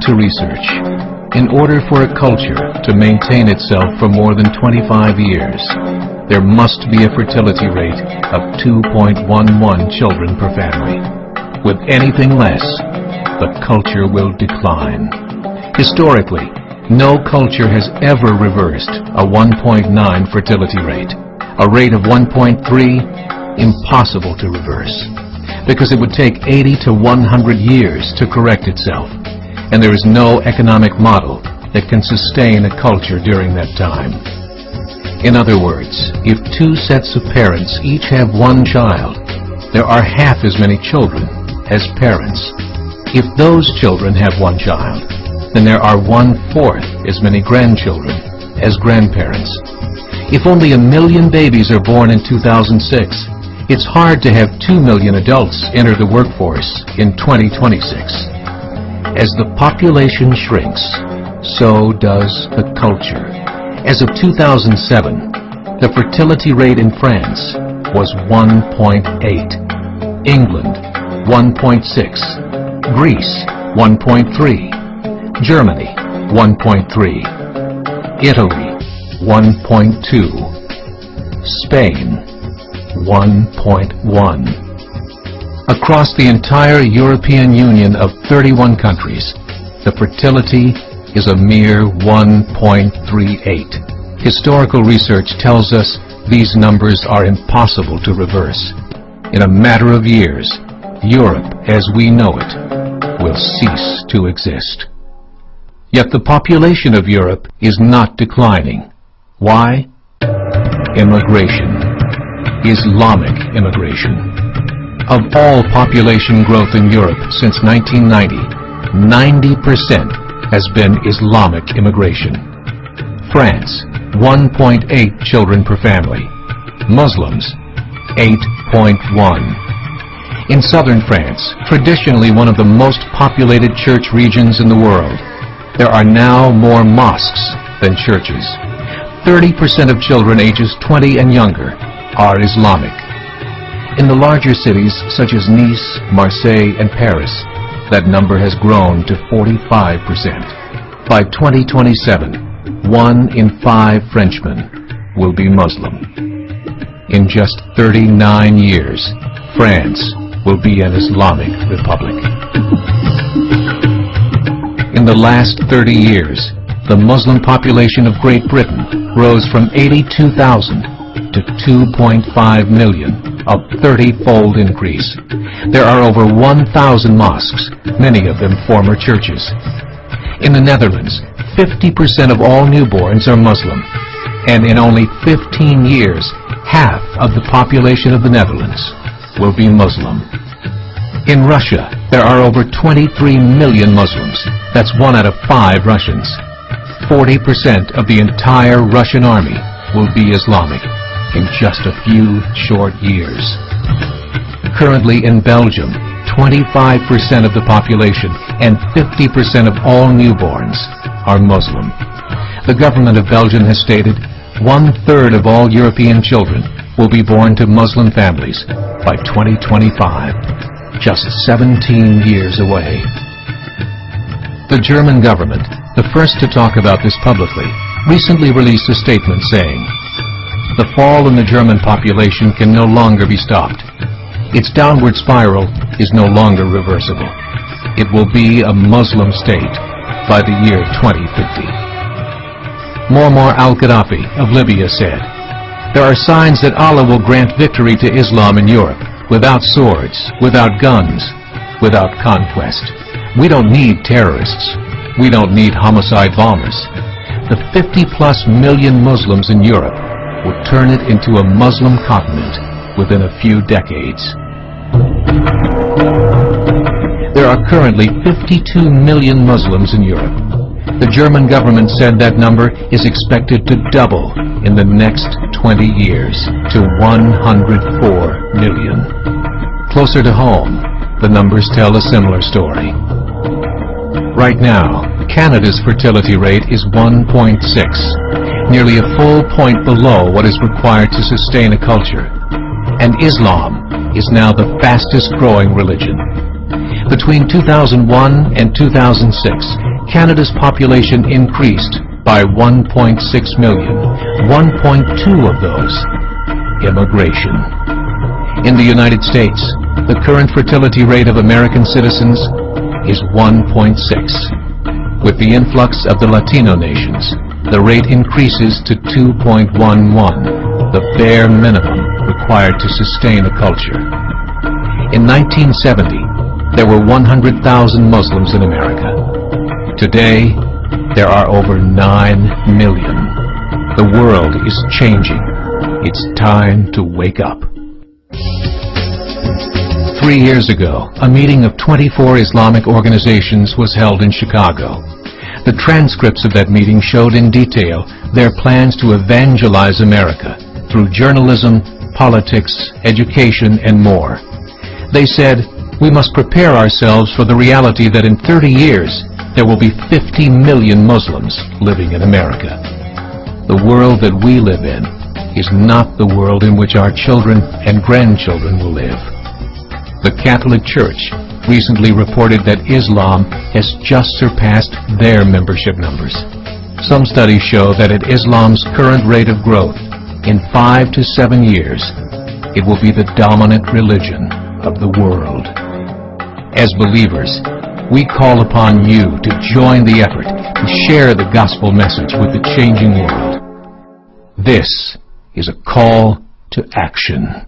to research. In order for a culture to maintain itself for more than 25 years, there must be a fertility rate of 2.11 children per family. With anything less, the culture will decline. Historically, no culture has ever reversed a 1.9 fertility rate. A rate of 1.3, impossible to reverse, because it would take 80 to 100 years to correct itself, and there is no economic model that can sustain a culture during that time. In other words, if two sets of parents each have one child, there are half as many children as parents. If those children have one child, then there are 1/4 as many grandchildren as grandparents. If only 1 million babies are born in 2006, it's hard to have 2 million adults enter the workforce in 2026. As the population shrinks, so does the culture. As of 2007, the fertility rate in France was 1.8, England 1.6, Greece 1.3, Germany 1.3, Italy 1.2, Spain 1.1. Across the entire European Union of 31 countries, the fertility is a mere 1.38. Historical research tells us these numbers are impossible to reverse. In a matter of years, Europe as we know it will cease to exist. Yet the population of Europe is not declining. Why? Immigration. Islamic immigration. Of all population growth in Europe since 1990, 90% has been Islamic immigration. France, 1.8 children per family. Muslims, 8.1. In southern France, traditionally one of the most populated church regions in the world, there are now more mosques than churches. 30% of children ages 20 and younger are Islamic. In the larger cities such as Nice, Marseille, and Paris, that number has grown to 45%. By 2027, 1 in 5 Frenchmen will be Muslim. In just 39 years, France will be an Islamic republic. In the last 30 years, the Muslim population of Great Britain rose from 82,000 to 2.5 million, a 30-fold increase. There are over 1,000 mosques, many of them former churches. In the Netherlands, 50% of all newborns are Muslim, and in only 15 years, half of the population of the Netherlands will be Muslim. In Russia, there are over 23 million Muslims. That's 1 out of 5 Russians. 40% of the entire Russian army will be Islamic in just a few short years. Currently in Belgium, 25% of the population and 50% of all newborns are Muslim. The government of Belgium has stated 1/3 of all European children will be born to Muslim families by 2025, just 17 years away. The German government, the first to talk about this publicly, recently released a statement saying, "The fall in the German population can no longer be stopped. Its downward spiral is no longer reversible. It will be a Muslim state by the year 2050. Muammar al-Gaddafi of Libya said, "There are signs that Allah will grant victory to Islam in Europe without swords, without guns, without conquest. We don't need terrorists. We don't need homicide bombers. The 50+ million Muslims in Europe will turn it into a Muslim continent within a few decades." There are currently 52 million Muslims in Europe. The German government said that number is expected to double in the next 20 years to 104 million. Closer to home, the numbers tell a similar story. Right now, Canada's fertility rate is 1.6, nearly a full point below what is required to sustain a culture. And Islam is now the fastest growing religion. Between 2001 and 2006, Canada's population increased by 1.6 million, 1.2 of those immigration. In the United States, the current fertility rate of American citizens is 1.6. With the influx of the Latino nations, the rate increases to 2.11, the bare minimum required to sustain a culture. In 1970, there were 100,000 Muslims in America. Today, there are over 9 million. The world is changing. It's time to wake up. 3 years ago, a meeting of 24 Islamic organizations was held in Chicago. The transcripts of that meeting showed in detail their plans to evangelize America through journalism, politics, education, and more. They said, we must prepare ourselves for the reality that in 30 years, there will be 50 million Muslims living in America. The world that we live in is not the world in which our children and grandchildren will live. The Catholic Church recently reported that Islam has just surpassed their membership numbers. Some studies show that at Islam's current rate of growth, in 5 to 7 years, it will be the dominant religion of the world. As believers, we call upon you to join the effort to share the gospel message with the changing world. This is a call to action.